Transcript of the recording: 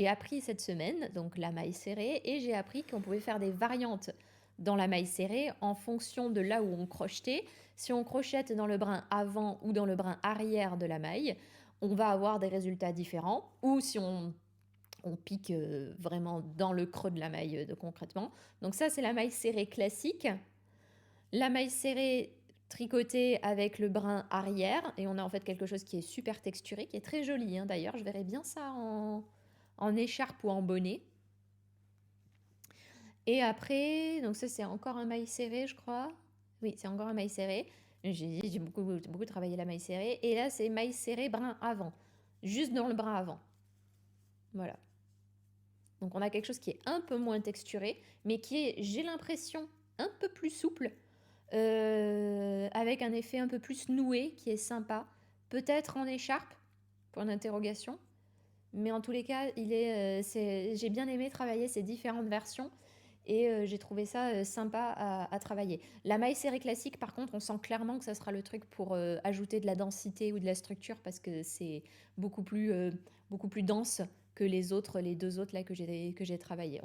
J'ai appris cette semaine, donc la maille serrée, et j'ai appris qu'on pouvait faire des variantes dans la maille serrée en fonction de là où on crochetait. Si on crochette dans le brin avant ou dans le brin arrière de la maille, on va avoir des résultats différents. Ou si on pique vraiment dans le creux de la maille concrètement. Donc ça, c'est la maille serrée classique. La maille serrée tricotée avec le brin arrière, et on a en fait quelque chose qui est super texturé, qui est très joli hein, d'ailleurs. Je verrais bien ça en écharpe ou en bonnet. Et après, donc ça c'est encore un maille serré, je crois. Oui, c'est encore un maille serré. J'ai beaucoup travaillé la maille serrée. Et là, c'est maille serrée brin avant. Juste dans le brin avant. Voilà. Donc on a quelque chose qui est un peu moins texturé, mais qui est, j'ai l'impression, un peu plus souple, avec un effet un peu plus noué, qui est sympa. Peut-être en écharpe, pour l'interrogation. Mais en tous les cas, j'ai bien aimé travailler ces différentes versions. Et j'ai trouvé ça sympa à travailler. La maille serrée classique, par contre, on sent clairement que ça sera le truc pour ajouter de la densité ou de la structure parce que c'est beaucoup plus dense que les deux autres là que j'ai travaillé.